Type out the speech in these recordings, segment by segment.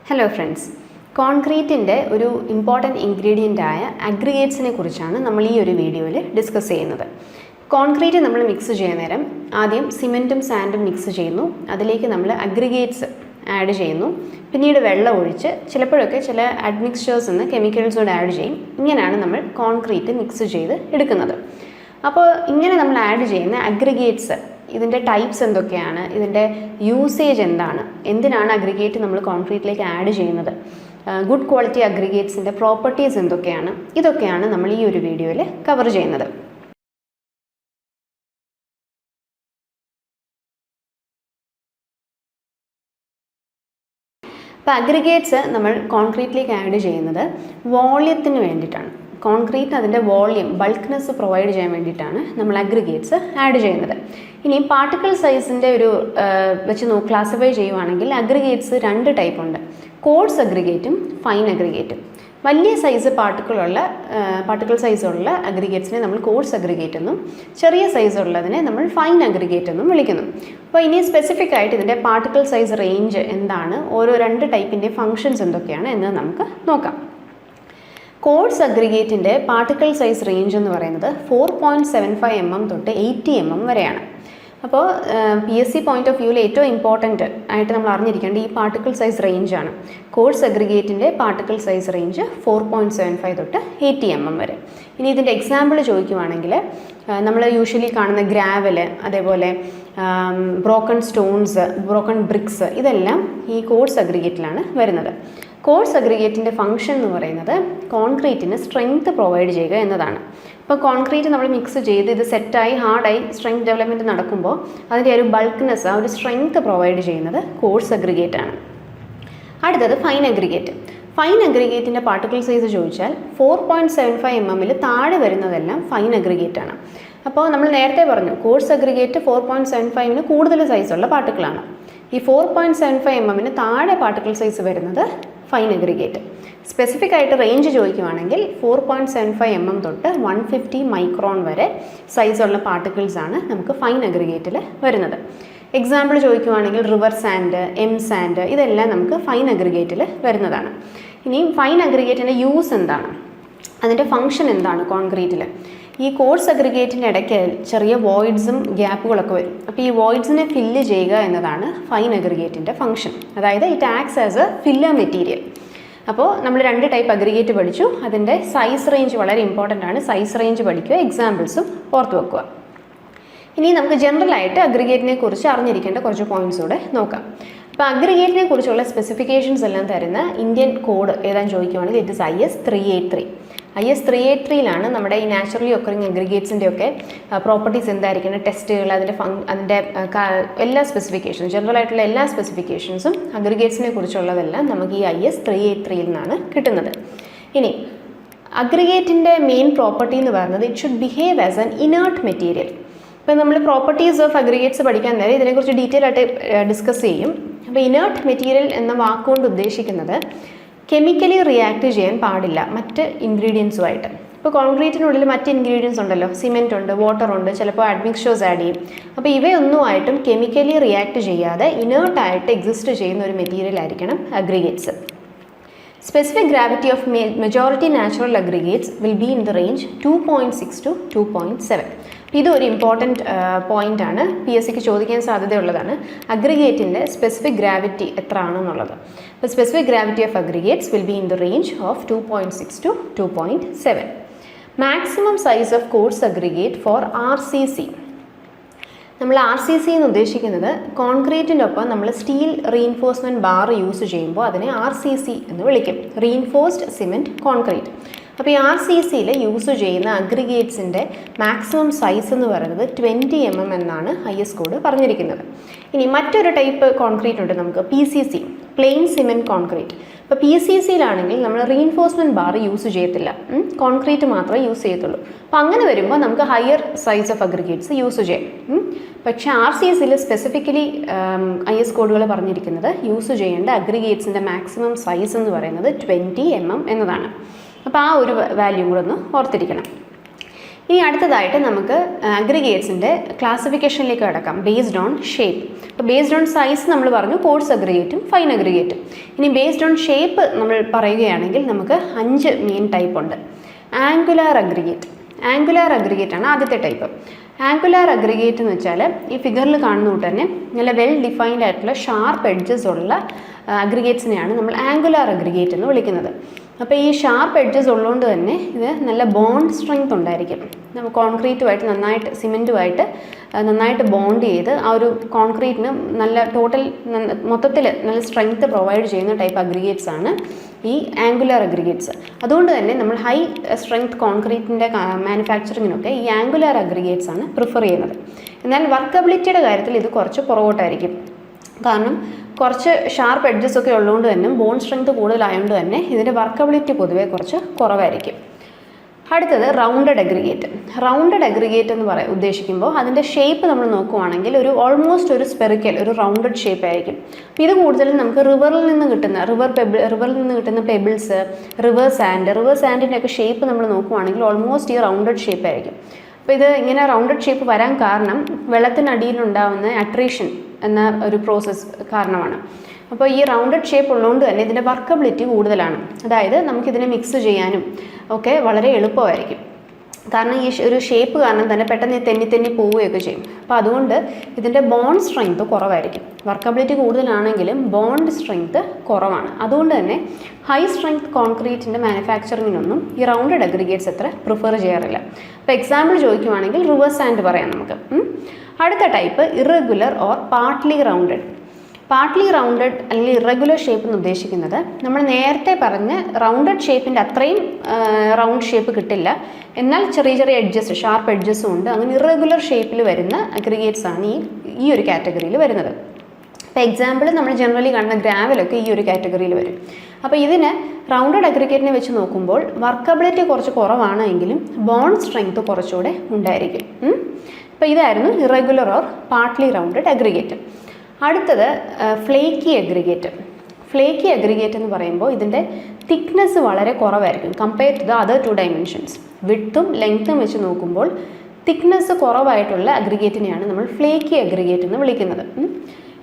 Hello friends, കോൺക്രീറ്റിൻ്റെ ഒരു important ഇൻഗ്രീഡിയൻ്റായ അഗ്രിഗേറ്റ്സിനെ കുറിച്ചാണ് നമ്മൾ ഈ ഒരു വീഡിയോയിൽ ഡിസ്കസ് ചെയ്യുന്നത്. കോൺക്രീറ്റ് നമ്മൾ മിക്സ് ചെയ്യുന്ന നേരം ആദ്യം സിമെൻറ്റും സാൻഡും മിക്സ് ചെയ്യുന്നു, അതിലേക്ക് നമ്മൾ അഗ്രിഗേറ്റ്സ് ആഡ് ചെയ്യുന്നു, പിന്നീട് വെള്ളം ഒഴിച്ച് ചിലപ്പോഴൊക്കെ ചില അഡ്മിക്സ്ചേഴ്സ് എന്ന് കെമിക്കൽസോട് ആഡ് ചെയ്യും. ഇങ്ങനെയാണ് നമ്മൾ കോൺക്രീറ്റ് മിക്സ് ചെയ്ത് എടുക്കുന്നത്. അപ്പോൾ ഇങ്ങനെ നമ്മൾ ആഡ് ചെയ്യുന്ന അഗ്രിഗേറ്റ്സ് ഇതിൻ്റെ ടൈപ്സ് എന്തൊക്കെയാണ്, ഇതിൻ്റെ യൂസേജ് എന്താണ്, എന്തിനാണ് അഗ്രിഗേറ്റ് നമ്മൾ കോൺക്രീറ്റിലേക്ക് ആഡ് ചെയ്യുന്നത്, ഗുഡ് ക്വാളിറ്റി അഗ്രിഗേറ്റ്സിൻ്റെ പ്രോപ്പർട്ടീസ് എന്തൊക്കെയാണ്, ഇതൊക്കെയാണ് നമ്മൾ ഈ ഒരു വീഡിയോയിൽ കവർ ചെയ്യുന്നത്. അപ്പോൾ അഗ്രിഗേറ്റ്സ് നമ്മൾ കോൺക്രീറ്റിലേക്ക് ആഡ് ചെയ്യുന്നത് വോള്യത്തിന് വേണ്ടിയിട്ടാണ്. കോൺക്രീറ്റ് അതിൻ്റെ വോള്യം ബൾക്ക്നെസ് പ്രൊവൈഡ് ചെയ്യാൻ വേണ്ടിയിട്ടാണ് നമ്മൾ അഗ്രിഗേറ്റ്സ് ആഡ് ചെയ്യുന്നത്. ഇനി പാർട്ടിക്കിൾ സൈസിൻ്റെ ഒരു വെച്ച് ക്ലാസിഫൈ ചെയ്യുവാണെങ്കിൽ അഗ്രിഗേറ്റ്സ് രണ്ട് ടൈപ്പ് ഉണ്ട്, കോഴ്സ് അഗ്രിഗേറ്റും ഫൈൻ അഗ്രിഗേറ്റും. വലിയ സൈസ് പാർട്ടിക്കിൾ സൈസുള്ള അഗ്രിഗേറ്റ്സിനെ നമ്മൾ കോഴ്സ് അഗ്രിഗേറ്റ് എന്നും ചെറിയ സൈസുള്ളതിനെ നമ്മൾ ഫൈൻ അഗ്രിഗേറ്റ് എന്നും വിളിക്കുന്നു. അപ്പോൾ ഇനി സ്പെസിഫിക് ആയിട്ട് ഇതിൻ്റെ പാർട്ടിക്കിൾ സൈസ് റേഞ്ച് എന്താണ്, ഓരോ രണ്ട് ടൈപ്പിൻ്റെ ഫങ്ഷൻസ് എന്തൊക്കെയാണ് എന്ന് നമുക്ക് നോക്കാം. കോഴ്സ് അഗ്രിഗേറ്റിൻ്റെ പാർട്ടിക്കിൾ സൈസ് റേഞ്ച് എന്ന് പറയുന്നത് 4.75 mm തൊട്ട് 80 mm വരെയാണ്. അപ്പോൾ PSC പോയിന്റ് ഓഫ് വ്യൂവിൽ ഏറ്റവും ഇമ്പോർട്ടൻറ്റ് ആയിട്ട് നമ്മൾ അറിഞ്ഞിരിക്കേണ്ട ഈ പാർട്ടിക്കിൾ സൈസ് റേഞ്ചാണ്. കോഴ്സ് അഗ്രിഗേറ്റിൻ്റെ പാർട്ടിക്കിൾ സൈസ് റേഞ്ച് 4.75 തൊട്ട് 80 mm വരെ. ഇനി ഇതിൻ്റെ എക്സാമ്പിൾ ചോദിക്കുവാണെങ്കിൽ നമ്മൾ യൂഷ്വലി കാണുന്ന ഗ്രാവല്, അതേപോലെ ബ്രോക്കൺ സ്റ്റോൺസ്, ബ്രോക്കൺ ബ്രിക്സ്, ഇതെല്ലാം ഈ കോഴ്സ് അഗ്രിഗേറ്റിലാണ് വരുന്നത്. കോഴ്സ് അഗ്രിഗേറ്റിൻ്റെ ഫംഗ്ഷൻ എന്ന് പറയുന്നത് കോൺക്രീറ്റിന് സ്ട്രെങ്ത് പ്രൊവൈഡ് ചെയ്യുക എന്നതാണ്. ഇപ്പോൾ കോൺക്രീറ്റ് നമ്മൾ മിക്സ് ചെയ്ത് ഇത് സെറ്റായി ഹാർഡായി സ്ട്രെങ്ത് ഡെവലപ്മെൻറ്റ് നടക്കുമ്പോൾ അതിൻ്റെ ഒരു ബൾക്ക്നെസ്, ആ ഒരു സ്ട്രെങ്ത് പ്രൊവൈഡ് ചെയ്യുന്നത് കോഴ്സ് അഗ്രിഗേറ്റ് ആണ്. അടുത്തത് ഫൈൻ അഗ്രിഗേറ്റ്. ഫൈൻ അഗ്രിഗേറ്റിൻ്റെ പാർട്ടിക്കിൾ സൈസ് ചോദിച്ചാൽ 4.75 mm താഴെ വരുന്നതെല്ലാം ഫൈൻ അഗ്രിഗേറ്റ് ആണ്. അപ്പോൾ നമ്മൾ നേരത്തെ പറഞ്ഞു കോഴ്സ് അഗ്രിഗേറ്റ് 4.75 കൂടുതൽ സൈസുള്ള പാർട്ടിക്കിളാണ്. ഈ 4.75 mm താഴെ പാർട്ടിക്കിൾ സൈസ് വരുന്നത് ഫൈൻ അഗ്രിഗേറ്റ്. സ്പെസിഫിക് ആയിട്ട് റേഞ്ച് ചോദിക്കുവാണെങ്കിൽ 4.75 mm തൊട്ട് 150 മൈക്രോൺ വരെ സൈസുള്ള പാർട്ടിക്കിൾസ് ആണ് നമുക്ക് ഫൈൻ അഗ്രിഗേറ്റിൽ വരുന്നത്. എക്സാമ്പിൾ ചോദിക്കുവാണെങ്കിൽ റിവർ സാൻഡ്, സാൻഡ്, ഇതെല്ലാം നമുക്ക് ഫൈൻ അഗ്രിഗേറ്റിൽ വരുന്നതാണ്. ഇനി ഫൈൻ അഗ്രിഗേറ്റിൻ്റെ യൂസ് എന്താണ്, അതിൻ്റെ ഫങ്ഷൻ എന്താണ് കോൺക്രീറ്റിൽ? ഈ കോഴ്സ് അഗ്രിഗേറ്റിൻ്റെ ഇടയ്ക്ക് ചെറിയ വോയിഡ്സും ഗ്യാപ്പുകളൊക്കെ വരും. അപ്പോൾ ഈ വോയിഡ്സിനെ ഫില്ല് ചെയ്യുക എന്നതാണ് ഫൈൻ അഗ്രിഗേറ്റിൻ്റെ ഫങ്ഷൻ. അതായത് it acts as A filler material. അപ്പോൾ നമ്മൾ രണ്ട് ടൈപ്പ് അഗ്രിഗേറ്റ് പഠിച്ചു, അതിൻ്റെ സൈസ് റേഞ്ച് വളരെ ഇമ്പോർട്ടൻ്റ് ആണ്. സൈസ് റേഞ്ച് പഠിക്കുക, എക്സാമ്പിൾസും ഓർത്ത് വെക്കുക. ഇനി നമുക്ക് ജനറലായിട്ട് അഗ്രിഗേറ്റിനെ കുറിച്ച് അറിഞ്ഞിരിക്കേണ്ട കുറച്ച് പോയിന്റ്സ് കൂടെ നോക്കാം. അപ്പോൾ അഗ്രിഗേറ്റിനെ കുറിച്ചുള്ള സ്പെസിഫിക്കേഷൻസ് എല്ലാം തരുന്ന ഇന്ത്യൻ കോഡ് ഏതാണെന്ന് ചോദിക്കുവാണെങ്കിൽ ഇറ്റ് ഇസ് IS 383. IS 383 നമ്മുടെ ഈ നാച്ചുറലി ഒക്കറിങ് അഗ്രിഗേറ്റ്സിൻ്റെ ഒക്കെ പ്രോപ്പർട്ടീസ് എന്തായിരിക്കണം, ടെസ്റ്റുകൾ, അതിൻ്റെ എല്ലാ സ്പെസിഫിക്കേഷൻസും, ജനറൽ ആയിട്ടുള്ള എല്ലാ സ്പെസിഫിക്കേഷൻസും അഗ്രിഗേറ്റ്സിനെ കുറിച്ചുള്ളതെല്ലാം നമുക്ക് ഈ IS 383 നിന്നാണ് കിട്ടുന്നത്. ഇനി അഗ്രിഗേറ്റിൻ്റെ മെയിൻ പ്രോപ്പർട്ടി എന്ന് പറയുന്നത് it should behave as an inert material. ഇപ്പോൾ നമ്മൾ പ്രോപ്പർട്ടീസ് ഓഫ് അഗ്രിഗേറ്റ്സ് പഠിക്കാൻ നേരം ഇതിനെക്കുറിച്ച് ഡീറ്റെയിൽ ആയിട്ട് ഡിസ്കസ് ചെയ്യും. അപ്പോൾ ഇനേർട്ട് മെറ്റീരിയൽ എന്ന വാക്കുകൊണ്ട് ഉദ്ദേശിക്കുന്നത് കെമിക്കലി റിയാക്ട് ചെയ്യാൻ പാടില്ല മറ്റ് ഇൻഗ്രീഡിയൻസുമായിട്ട്. ഇപ്പോൾ കോൺക്രീറ്റിനുള്ളിൽ മറ്റ് ഇൻഗ്രീഡിയൻസ് ഉണ്ടല്ലോ, സിമെൻറ്റ് ഉണ്ട്, വാട്ടർ ഉണ്ട്, ചിലപ്പോൾ അഡ്മിക്സ്ചേഴ്സ് ആഡ് ചെയ്യും. അപ്പോൾ ഇവയൊന്നുമായിട്ടും കെമിക്കലി റിയാക്ട് ചെയ്യാതെ ഇനേർട്ടായിട്ട് എക്സിസ്റ്റ് ചെയ്യുന്ന ഒരു മെറ്റീരിയൽ ആയിരിക്കണം aggregates. Specific gravity of majority natural aggregates will be in the range 2.6 to 2.7. ഇതൊരു ഇമ്പോർട്ടൻറ്റ് പോയിൻ്റ് ആണ്, PSCക്ക് ചോദിക്കാൻ സാധ്യതയുള്ളതാണ്. അഗ്രിഗേറ്റിൻ്റെ സ്പെസിഫിക് ഗ്രാവിറ്റി എത്ര ആണെന്നുള്ളത്. അപ്പോൾ specific gravity of aggregates will be in the range of 2.6 to 2.7. Maximum size of course aggregate for RCC. നമ്മൾ RCC എന്ന് ഉദ്ദേശിക്കുന്നത് കോൺക്രീറ്റിൻ്റെ ഒപ്പം നമ്മൾ സ്റ്റീൽ റീഇൻഫോഴ്സ്മെൻറ്റ് ബാർ യൂസ് ചെയ്യുമ്പോൾ അതിനെ RCC എന്ന് വിളിക്കും, റീഇൻഫോഴ്സ്ഡ് സിമെൻറ്റ് കോൺക്രീറ്റ്. അപ്പോൾ ഈ RCCയിൽ യൂസ് ചെയ്യുന്ന അഗ്രിഗേറ്റ്സിൻ്റെ മാക്സിമം സൈസ് എന്ന് പറയുന്നത് 20 mm എന്നാണ് IS കോഡ് പറഞ്ഞിരിക്കുന്നത്. ഇനി മറ്റൊരു ടൈപ്പ് കോൺക്രീറ്റ് ഉണ്ട് നമുക്ക്, PCC, പ്ലെയിൻ സിമെൻറ്റ് കോൺക്രീറ്റ്. ഇപ്പോൾ PCCയിലാണെങ്കിൽ നമ്മൾ റീഇൻഫോഴ്സ്മെൻറ്റ് ബാർ യൂസ് ചെയ്യത്തില്ല, കോൺക്രീറ്റ് മാത്രമേ യൂസ് ചെയ്യത്തുള്ളൂ. അപ്പോൾ അങ്ങനെ വരുമ്പോൾ നമുക്ക് higher size of aggregates use ചെയ്യാം. പക്ഷേ RCCയിൽ സ്പെസിഫിക്കലി IS കോഡുകൾ പറഞ്ഞിരിക്കുന്നത് യൂസ് ചെയ്യേണ്ട അഗ്രിഗേറ്റ്സിൻ്റെ മാക്സിമം സൈസ് എന്ന് പറയുന്നത് 20 mm എന്നതാണ്. അപ്പോൾ ആ ഒരു വാല്യൂ കൂടെ ഒന്ന് ഓർത്തിരിക്കണം. ഇനി അടുത്തതായിട്ട് നമുക്ക് അഗ്രിഗേറ്റ്സിൻ്റെ ക്ലാസിഫിക്കേഷനിലേക്ക് കിടക്കാം ബേസ്ഡ് ഓൺ ഷേപ്പ്. അപ്പോൾ ബേസ്ഡ് ഓൺ സൈസ് നമ്മൾ പറഞ്ഞു കോഴ്സ് അഗ്രിഗേറ്റും ഫൈൻ അഗ്രിഗേറ്റും. ഇനി ബേസ്ഡ് ഓൺ ഷേപ്പ് നമ്മൾ പറയുകയാണെങ്കിൽ നമുക്ക് 5 മെയിൻ ടൈപ്പ് ഉണ്ട്. Angular aggregate. ആംഗുലാർ അഗ്രിഗേറ്റ് ആണ് ആദ്യത്തെ ടൈപ്പ്. ആംഗുലാർ അഗ്രിഗേറ്റ് എന്ന് വെച്ചാൽ ഈ ഫിഗറിൽ കാണുന്ന കൊണ്ട് തന്നെ നല്ല വെൽ ഡിഫൈൻഡ് ആയിട്ടുള്ള ഷാർപ്പ് എഡ്ജസ് ഉള്ള അഗ്രിഗേറ്റ്സിനെയാണ് നമ്മൾ ആംഗുലാർ അഗ്രിഗേറ്റ് എന്ന് വിളിക്കുന്നത്. അപ്പോൾ ഈ ഷാർപ്പ് എഡ്ജസ് ഉള്ളതുകൊണ്ട് തന്നെ ഇത് നല്ല ബോണ്ട് സ്ട്രെങ്ത് ഉണ്ടായിരിക്കും. നമ്മൾ കോൺക്രീറ്റുമായിട്ട് നന്നായിട്ട് സിമെൻറ്റുമായിട്ട് നന്നായിട്ട് ബോണ്ട് ചെയ്ത് ആ ഒരു കോൺക്രീറ്റിന് നല്ല ടോട്ടൽ മൊത്തത്തിൽ നല്ല സ്ട്രെങ്ത് പ്രൊവൈഡ് ചെയ്യുന്ന ടൈപ്പ് അഗ്രിഗേറ്റ്സ് ആണ് ഈ ആംഗുലാർ അഗ്രിഗേറ്റ്സ്. അതുകൊണ്ട് തന്നെ നമ്മൾ ഹൈ സ്ട്രെങ്ത് കോൺക്രീറ്റിൻ്റെ മാനുഫാക്ചറിങ്ങിനൊക്കെ ഈ ആംഗുലാർ അഗ്രിഗേറ്റ്സ് ആണ് പ്രിഫർ ചെയ്യുന്നത്. എന്നാൽ വർക്കബിലിറ്റിയുടെ കാര്യത്തിൽ ഇത് കുറച്ച് പുറകോട്ടായിരിക്കും. കാരണം കുറച്ച് ഷാർപ്പ് എഡ്ജസ് ഒക്കെ ഉള്ളതുകൊണ്ട് തന്നെ ബോൺ സ്ട്രെങ്ത് കൂടുതലായതുകൊണ്ട് തന്നെ ഇതിൻ്റെ വർക്കബിലിറ്റി പൊതുവേ കുറച്ച് കുറവായിരിക്കും. അടുത്തത് റൗണ്ടഡ് അഗ്രിഗേറ്റ്. റൗണ്ടഡ് അഗ്രിഗേറ്റ് എന്ന് ഉദ്ദേശിക്കുമ്പോൾ അതിൻ്റെ ഷേപ്പ് നമ്മൾ നോക്കുവാണെങ്കിൽ ഒരു ഓൾമോസ്റ്റ് ഒരു സ്പെറിക്കൽ ഒരു റൗണ്ടഡ് ഷേപ്പ് ആയിരിക്കും. അപ്പോൾ ഇത് കൂടുതലും നമുക്ക് റിവറിൽ നിന്ന് കിട്ടുന്ന പെബിൾസ്, റിവർ സാൻഡിൻ്റെ ഒക്കെ ഷേപ്പ് നമ്മൾ നോക്കുവാണെങ്കിൽ ഓൾമോസ്റ്റ് ഈ റൗണ്ടഡ് ഷേപ്പ് ആയിരിക്കും. അപ്പോൾ ഇത് ഇങ്ങനെ റൗണ്ടഡ് ഷേപ്പ് വരാൻ കാരണം വെള്ളത്തിനടിയിലുണ്ടാവുന്ന അട്രീഷൻ എന്ന ഒരു പ്രോസസ്സ് കാരണമാണ്. അപ്പോൾ ഈ റൗണ്ടഡ് ഷേപ്പ് ഉള്ളതുകൊണ്ട് തന്നെ ഇതിൻ്റെ വർക്കബിലിറ്റി കൂടുതലാണ്. അതായത് നമുക്കിതിനെ മിക്സ് ചെയ്യാനും ഒക്കെ വളരെ എളുപ്പമായിരിക്കും. കാരണം ഈ ഒരു ഷേപ്പ് കാരണം തന്നെ പെട്ടെന്ന് തെന്നി പോവുകയൊക്കെ ചെയ്യും. അപ്പോൾ അതുകൊണ്ട് ഇതിൻ്റെ ബോണ്ട് സ്ട്രെങ്ത് കുറവായിരിക്കും. വർക്കബിലിറ്റി കൂടുതലാണെങ്കിലും ബോണ്ട് സ്ട്രെങ്ത് കുറവാണ്. അതുകൊണ്ട് തന്നെ ഹൈ സ്ട്രെങ്ത് കോൺക്രീറ്റിൻ്റെ മാനുഫാക്ചറിങ്ങിനൊന്നും ഈ റൗണ്ടഡ് അഗ്രിഗേറ്റ്സ് അത്ര പ്രിഫർ ചെയ്യാറില്ല. അപ്പോൾ എക്സാമ്പിൾ ചോദിക്കുവാണെങ്കിൽ റിവർ സാൻഡ് പറയാം നമുക്ക്. അടുത്ത type irregular or partly rounded. Partly rounded അല്ലെങ്കിൽ ഇറഗുലർ ഷേപ്പ് എന്ന് ഉദ്ദേശിക്കുന്നത് നമ്മൾ നേരത്തെ പറഞ്ഞ റൗണ്ടഡ് ഷേപ്പിൻ്റെ അത്രയും റൗണ്ട് ഷേപ്പ് കിട്ടില്ല, എന്നാൽ ചെറിയ ചെറിയ എഡ്ജസ് ഷാർപ്പ് എഡ്ജസും ഉണ്ട്. അങ്ങനെ ഇറഗുലർ ഷേപ്പിൽ വരുന്ന അഗ്രിഗേറ്റ്സ് ആണ് ഈ ഒരു കാറ്റഗറിയിൽ വരുന്നത്. ഇപ്പോൾ എക്സാമ്പിൾ നമ്മൾ ജനറലി കാണുന്ന ഗ്രാവലൊക്കെ ഈ ഒരു കാറ്റഗറിയിൽ വരും. അപ്പോൾ ഇതിന് റൗണ്ടഡ് അഗ്രിഗേറ്റിനെ വെച്ച് നോക്കുമ്പോൾ വർക്കബിലിറ്റി കുറച്ച് കുറവാണ് എങ്കിലും ബോണ്ട് സ്ട്രെങ്ത് കുറച്ചുകൂടെ ഉണ്ടായിരിക്കും. അപ്പോൾ ഇതായിരുന്നു irregular or partly rounded aggregate. അടുത്തത് ഫ്ലേക്കി അഗ്രിഗേറ്റ്. ഫ്ലേക്കി അഗ്രിഗേറ്റ് എന്ന് പറയുമ്പോൾ ഇതിൻ്റെ തിക്നെസ് വളരെ കുറവായിരിക്കും compare to the other 2 dimensions. വിഡ്ത്തും ലെങ്ത്തും വെച്ച് നോക്കുമ്പോൾ തിക്നെസ് കുറവായിട്ടുള്ള അഗ്രിഗേറ്റിനെയാണ് നമ്മൾ ഫ്ലേക്കി അഗ്രിഗേറ്റ് എന്ന് വിളിക്കുന്നത്.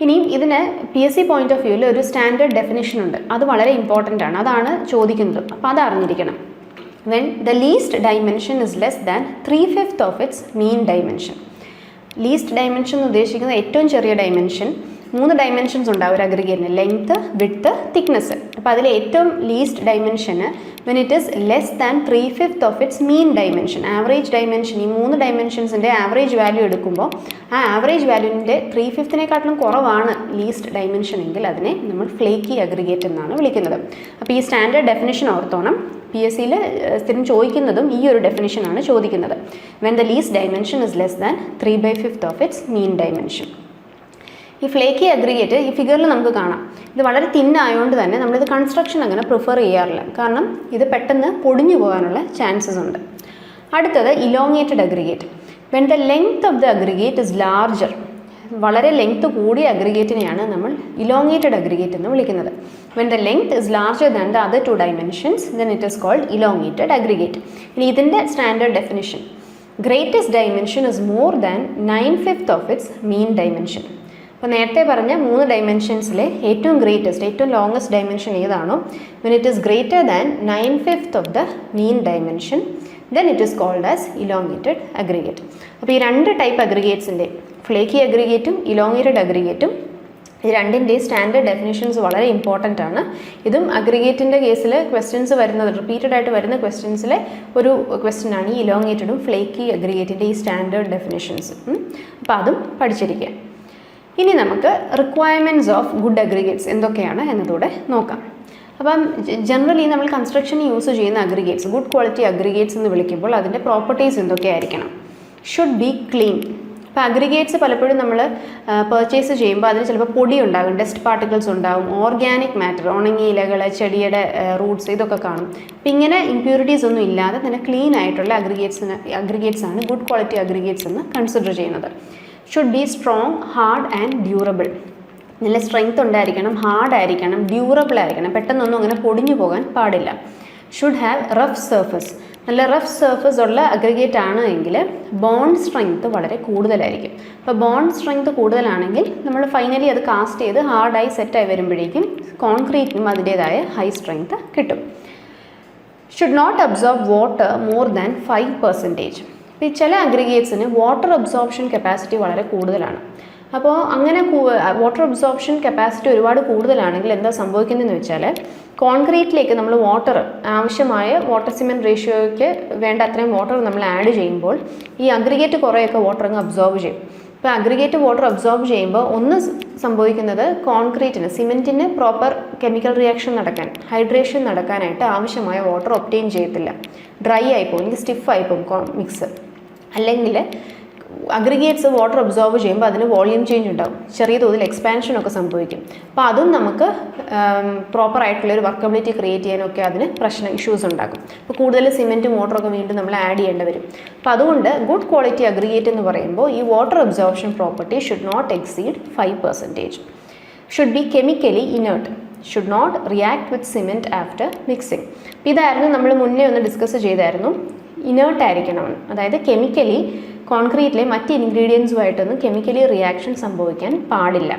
ഇനിയും ഇതിന് PSC പോയിന്റ് ഓഫ് വ്യൂവിൽ ഒരു സ്റ്റാൻഡേർഡ് ഡെഫിനിഷൻ ഉണ്ട്. അത് വളരെ ഇമ്പോർട്ടൻ്റ് ആണ്. അതാണ് ചോദിക്കുന്നത്. അപ്പോൾ അത് അറിഞ്ഞിരിക്കണം. when the least dimension is less than 3/5 of its mean dimension. Least dimension എന്ന് ഉദ്ദേശിക്കുന്നത് ഏറ്റവും ചെറിയ ഡയമെൻഷൻ. 3 ഡയമെൻഷൻസ് ഉണ്ടാവും ഒരു അഗ്രിഗേറ്റിന്, ലെങ്ത്ത്, വിഡ്ത്ത്, തിക്നെസ്. അപ്പോൾ അതിൽ ഏറ്റവും ലീസ്റ്റ് ഡയമെൻഷന് when it is less than 3/5 of its mean dimension. Average dimension ഈ 3 ഡയമെൻഷൻസിൻ്റെ ആവറേജ് വാല്യൂ എടുക്കുമ്പോൾ ആ ആവറേജ് വാല്യൂവിൻ്റെ 3/5 കുറവാണ് ലീസ്റ്റ് ഡയമെൻഷൻ എങ്കിൽ അതിനെ നമ്മൾ ഫ്ലേക്കി അഗ്രിഗേറ്റ് എന്നാണ് വിളിക്കുന്നത്. അപ്പോൾ ഈ സ്റ്റാൻഡേർഡ് ഡെഫിനിഷൻ ഓർത്തോണം. PSCയിൽ സ്ഥിരം ചോദിക്കുന്നതും ഈ ഒരു ഡെഫിനിഷനാണ് ചോദിക്കുന്നത്. When the least dimension is less than 3/5 of its mean dimension. ഈ ഫ്ലേക്കി അഗ്രിഗേറ്റ് ഈ ഫിഗറിൽ നമുക്ക് കാണാം. ഇത് വളരെ തിന്നായതുകൊണ്ട് തന്നെ നമ്മളിത് കൺസ്ട്രക്ഷൻ അങ്ങനെ പ്രിഫർ ചെയ്യാറില്ല. കാരണം ഇത് പെട്ടെന്ന് പൊടിഞ്ഞു പോകാനുള്ള ചാൻസസ് ഉണ്ട്. അടുത്തത് elongated aggregate. When the length of the aggregate is larger. വളരെ ലെങ്ത് കൂടിയ അഗ്രിഗേറ്റിനെയാണ് നമ്മൾ ഇലോങ്ങേറ്റഡ് അഗ്രിഗേറ്റ് എന്ന് വിളിക്കുന്നത്. When the length is larger than the other 2 dimensions then it is called elongated aggregate. ഇനി ഇതിൻ്റെ standard definition: greatest dimension is more than 9/5 of its mean dimension. അപ്പോൾ നേരത്തെ പറഞ്ഞ 3 ഡയമെൻഷൻസിലെ ഏറ്റവും ഗ്രേറ്റസ്റ്റ് ഏറ്റവും ലോങ്ങസ്റ്റ് ഡയമെൻഷൻ ഏതാണോ when it is greater than 9/5 of the mean dimension then it is called as elongated aggregate. അപ്പോൾ ഈ 2 ടൈപ്പ് അഗ്രിഗേറ്റ്സിൻ്റെ ഫ്ലേക്കി അഗ്രിഗേറ്റും ഇലോങ്ങേറ്റഡ് അഗ്രിഗേറ്റും ഈ രണ്ടിൻ്റെ സ്റ്റാൻഡേർഡ് ഡെഫിനിഷൻസ് വളരെ ഇമ്പോർട്ടൻ്റ് ആണ്. ഇതും അഗ്രിഗേറ്റിൻ്റെ കേസിൽ ക്വസ്റ്റ്യൻസ് വരുന്നത് റിപ്പീറ്റഡ് ആയിട്ട് വരുന്ന ക്വസ്റ്റ്യൻസിലെ ഒരു ക്വസ്റ്റ്യൻ ആണ് ഈ ഇലോങ്ങേറ്റഡും ഫ്ലേക്കി അഗ്രിഗേറ്റിൻ്റെ ഈ സ്റ്റാൻഡേർഡ് ഡെഫിനിഷൻസ്. അപ്പോൾ അതും പഠിച്ചിരിക്കുക. ഇനി നമുക്ക് റിക്വയർമെൻറ്റ്സ് ഓഫ് ഗുഡ് അഗ്രിഗേറ്റ്സ് എന്തൊക്കെയാണ് എന്നതോടെ നോക്കാം. അപ്പം ജനറലി നമ്മൾ കൺസ്ട്രക്ഷന് യൂസ് ചെയ്യുന്ന അഗ്രിഗേറ്റ്സ് ഗുഡ് ക്വാളിറ്റി അഗ്രിഗേറ്റ്സ് എന്ന് വിളിക്കുമ്പോൾ അതിൻ്റെ പ്രോപ്പർട്ടീസ് എന്തൊക്കെയായിരിക്കണം? Should be clean. ഇപ്പോൾ അഗ്രിഗേറ്റ്സ് പലപ്പോഴും നമ്മൾ പർച്ചേസ് ചെയ്യുമ്പോൾ അതിന് ചിലപ്പോൾ പൊടി ഉണ്ടാകും, ഡസ്റ്റ് പാർട്ടിക്കിൾസ് ഉണ്ടാകും, ഓർഗാനിക് മാറ്റർ, ഉണങ്ങിയ ഇലകൾ, ചെടിയുടെ റൂട്ട്സ് ഇതൊക്കെ കാണും. അപ്പോൾ ഇങ്ങനെ ഇമ്പ്യൂരിറ്റീസ് ഒന്നും ഇല്ലാതെ തന്നെ ക്ലീൻ ആയിട്ടുള്ള അഗ്രിഗേറ്റ്സ് ആണ് ഗുഡ് ക്വാളിറ്റി അഗ്രിഗേറ്റ്സ് എന്ന് കൺസിഡർ ചെയ്യുന്നത്. Should be strong, hard and durable. നല്ല സ്ട്രെങ്ത് ഉണ്ടായിരിക്കണം, ഹാർഡായിരിക്കണം, ഡ്യൂറബിൾ ആയിരിക്കണം, പെട്ടെന്നൊന്നും അങ്ങനെ പൊടിഞ്ഞു പോകാൻ പാടില്ല. Should have rough surface. നല്ല റഫ് സർഫസ് ഉള്ള അഗ്രിഗേറ്റ് ആണ് എങ്കിൽ ബോണ്ട് സ്ട്രെങ്ത് വളരെ കൂടുതലായിരിക്കും. അപ്പോൾ ബോണ്ട് സ്ട്രെങ്ത് കൂടുതലാണെങ്കിൽ നമ്മൾ ഫൈനലി അത് കാസ്റ്റ് ചെയ്ത് ഹാർഡായി സെറ്റായി വരുമ്പോഴേക്കും കോൺക്രീറ്റിനും അതിൻ്റേതായ ഹൈ സ്ട്രെങ്ത് കിട്ടും. Should not absorb water more than 5%. ഇപ്പോൾ ഈ ചില അഗ്രിഗേറ്റ്സിന് വാട്ടർ അബ്സോർപ്ഷൻ കപ്പാസിറ്റി വളരെ കൂടുതലാണ്. അപ്പോൾ അങ്ങനെ വാട്ടർ അബ്സോർപ്ഷൻ കപ്പാസിറ്റി ഒരുപാട് കൂടുതലാണെങ്കിൽ എന്താ സംഭവിക്കുന്നതെന്ന് വെച്ചാൽ കോൺക്രീറ്റിലേക്ക് നമ്മൾ വാട്ടർ ആവശ്യമായ വാട്ടർ സിമെൻറ്റ് റേഷ്യോയ്ക്ക് വേണ്ട അത്രയും വാട്ടർ നമ്മൾ ആഡ് ചെയ്യുമ്പോൾ ഈ അഗ്രിഗേറ്റ് കുറേയൊക്കെ വാട്ടർ അങ്ങ് അബ്സോർബ് ചെയ്യും. ഇപ്പോൾ അഗ്രിഗേറ്റ് വാട്ടർ അബ്സോർബ് ചെയ്യുമ്പോൾ ഒന്ന് സംഭവിക്കുന്നത് കോൺക്രീറ്റിന് സിമെൻറ്റിന് പ്രോപ്പർ കെമിക്കൽ റിയാക്ഷൻ നടക്കാൻ ഹൈഡ്രേഷൻ നടക്കാനായിട്ട് ആവശ്യമായ വാട്ടർ ഒബ്റ്റെയിൻ ചെയ്യത്തില്ല. ഡ്രൈ ആയിപ്പോകും, എനിക്ക് സ്റ്റിഫായിപ്പോകും മിക്സ്. അല്ലെങ്കിൽ അഗ്രിഗേറ്റ്സ് വാട്ടർ അബ്സോർബ് ചെയ്യുമ്പോൾ അതിന് വോളിയം ചേഞ്ച് ഉണ്ടാവും, ചെറിയ തോതിൽ എക്സ്പാൻഷനൊക്കെ സംഭവിക്കും. അപ്പോൾ അതും നമുക്ക് പ്രോപ്പറായിട്ടുള്ളൊരു വർക്കബിലിറ്റി ക്രിയേറ്റ് ചെയ്യാനൊക്കെ അതിന് ഇഷ്യൂസ് ഉണ്ടാക്കും. അപ്പോൾ കൂടുതൽ സിമെൻറ്റും വാട്ടറൊക്കെ വീണ്ടും നമ്മൾ ആഡ് ചെയ്യേണ്ടി വരും. അപ്പോൾ അതുകൊണ്ട് ഗുഡ് ക്വാളിറ്റി അഗ്രിഗേറ്റ് എന്ന് പറയുമ്പോൾ ഈ water absorption property should not exceed 5%. Should be chemically inert, should not react with cement after mixing. ഇതായിരുന്നു നമ്മൾ മുന്നേ ഒന്ന് ഡിസ്കസ് ചെയ്തായിരുന്നു, ഇനേർട്ട് ആയിരിക്കണമെന്ന്. അതായത് കെമിക്കലി കോൺക്രീറ്റിലെ മറ്റ് ഇൻഗ്രീഡിയൻസുമായിട്ടൊന്നും കെമിക്കലി റിയാക്ഷൻ സംഭവിക്കാൻ പാടില്ല.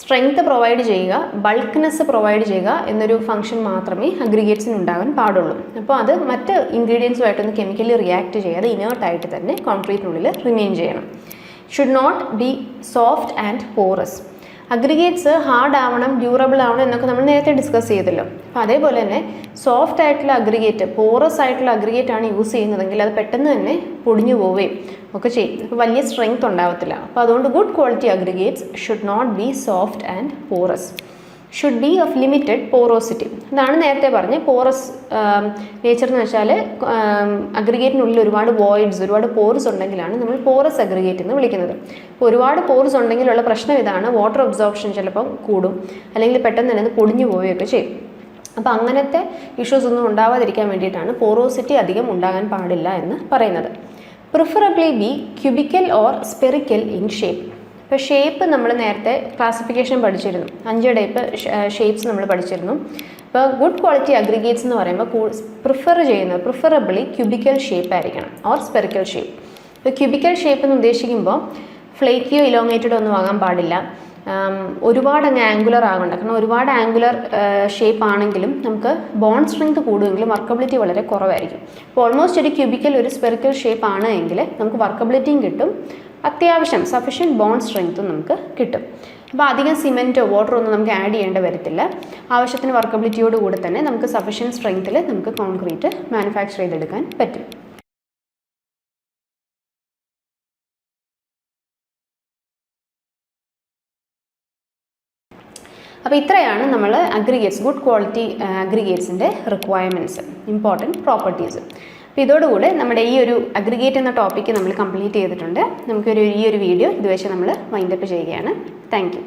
സ്ട്രെങ്ത് പ്രൊവൈഡ് ചെയ്യുക, ബൾക്ക്നെസ് പ്രൊവൈഡ് ചെയ്യുക എന്നൊരു ഫംഗ്ഷൻ മാത്രമേ അഗ്രിഗേറ്റ്സിന് ഉണ്ടാകാൻ പാടുള്ളൂ. അപ്പോൾ അത് മറ്റ് ഇൻഗ്രീഡിയൻസുമായിട്ടൊന്നും കെമിക്കലി റിയാക്ട് ചെയ്യാതെ ഇനേർട്ടായിട്ട് തന്നെ കോൺക്രീറ്റിനുള്ളിൽ റിമെയിൻ ചെയ്യണം. Should not be soft and porous. Aggregates hard ആവണം, ഡ്യൂറബിൾ ആവണം എന്നൊക്കെ നമ്മൾ നേരത്തെ ഡിസ്കസ് ചെയ്തല്ലോ. അപ്പോൾ അതേപോലെ തന്നെ സോഫ്റ്റ് ആയിട്ടുള്ള അഗ്രിഗേറ്റ്, പോറസ് ആയിട്ടുള്ള അഗ്രിഗേറ്റ് ആണ് യൂസ് ചെയ്യുന്നതെങ്കിൽ അത് പെട്ടെന്ന് തന്നെ പൊടിഞ്ഞു പോവുകയും ഒക്കെ ചെയ്യും. അപ്പോൾ വലിയ സ്ട്രെങ്ത് ഉണ്ടാവത്തില്ല. അപ്പോൾ അതുകൊണ്ട് good quality aggregates should not be soft and porous. Should be of limited porosity. അതാണ് നേരത്തെ പറഞ്ഞ് പോറസ് നേച്ചർ എന്ന് വെച്ചാൽ അഗ്രിഗേറ്റിനുള്ളിൽ ഒരുപാട് വോയിഡ്സ്, ഒരുപാട് പോർസ് ഉണ്ടെങ്കിലാണ് നമ്മൾ പോറസ് അഗ്രിഗേറ്റ് എന്ന് വിളിക്കുന്നത്. അപ്പോൾ ഒരുപാട് പോർസ് ഉണ്ടെങ്കിലുള്ള പ്രശ്നം ഇതാണ്, വാട്ടർ അബ്സോർപ്ഷൻ ചിലപ്പം കൂടും, അല്ലെങ്കിൽ പെട്ടെന്ന് തന്നെ അത് പൊടിഞ്ഞു പോവുകയൊക്കെ ചെയ്യും. അപ്പോൾ അങ്ങനത്തെ ഇഷ്യൂസ് ഒന്നും ഉണ്ടാവാതിരിക്കാൻ വേണ്ടിയിട്ടാണ് പോറോസിറ്റി അധികം ഉണ്ടാകാൻ പാടില്ല എന്ന് പറയുന്നത്. Preferably B cubical or spherical in shape. ഇപ്പോൾ ഷേപ്പ് നമ്മൾ നേരത്തെ ക്ലാസിഫിക്കേഷൻ പഠിച്ചിരുന്നു, 5 ടൈപ്പ് ഷേപ്സ് നമ്മൾ പഠിച്ചിരുന്നു. ഇപ്പോൾ ഗുഡ് ക്വാളിറ്റി അഗ്രിഗേറ്റ്സ് എന്ന് പറയുമ്പോൾ പ്രിഫറബിളി ക്യൂബിക്കൽ ഷേപ്പ് ആയിരിക്കണം ഓർ സ്പെറിക്കൽ ഷേപ്പ്. ഇപ്പോൾ ക്യൂബിക്കൽ ഷേപ്പ് എന്ന് ഉദ്ദേശിക്കുമ്പോൾ ഫ്ലേക്കിയോ ഇലോങ്ങേറ്റഡോ ഒന്നും ആകാൻ പാടില്ല, ഒരുപാട് അങ്ങ് ആംഗുലർ ആകണ്ട. കാരണം ഒരുപാട് ആംഗുലർ ഷേപ്പ് ആണെങ്കിലും നമുക്ക് ബോണ്ട് സ്ട്രെങ്ത് കൂടുമെങ്കിലും വർക്കബിലിറ്റി വളരെ കുറവായിരിക്കും. അപ്പോൾ ഓൾമോസ്റ്റ് ഒരു ക്യൂബിക്കൽ ഒരു സ്പെറിക്കൽ ഷേപ്പ് ആണ് എങ്കിൽ നമുക്ക് വർക്കബിലിറ്റിയും കിട്ടും, അത്യാവശ്യം സഫിഷ്യൻറ്റ് ബോണ്ട് സ്ട്രെങ്ത്തും നമുക്ക് കിട്ടും. അപ്പോൾ അധികം സിമെൻറ്റോ വാട്ടറോ ഒന്നും നമുക്ക് ആഡ് ചെയ്യേണ്ടി വരത്തില്ല. ആവശ്യത്തിന് വർക്കബിലിറ്റിയോട് കൂടെ തന്നെ നമുക്ക് സഫിഷ്യൻറ്റ് സ്ട്രെങ്ത്തിൽ നമുക്ക് കോൺക്രീറ്റ് മാനുഫാക്ചർ ചെയ്തെടുക്കാൻ പറ്റും. അപ്പോൾ ഇത്രയാണ് നമ്മൾ അഗ്രിഗേറ്റ്സ്, ഗുഡ് ക്വാളിറ്റി അഗ്രിഗേറ്റ്സിൻ്റെ റിക്വയർമെൻറ്റ്സ്, ഇമ്പോർട്ടൻറ്റ് പ്രോപ്പർട്ടീസ്. അപ്പോൾ ഇതോടുകൂടെ നമ്മുടെ ഈ ഒരു അഗ്രിഗേറ്റ് എന്ന ടോപ്പിക്ക് നമ്മൾ കംപ്ലീറ്റ് ചെയ്തിട്ടുണ്ട്. നമുക്കൊരു ഈ ഒരു വീഡിയോ ഇത് വെച്ച് നമ്മൾ വൈൻഡപ്പ് ചെയ്യുകയാണ്. Thank you.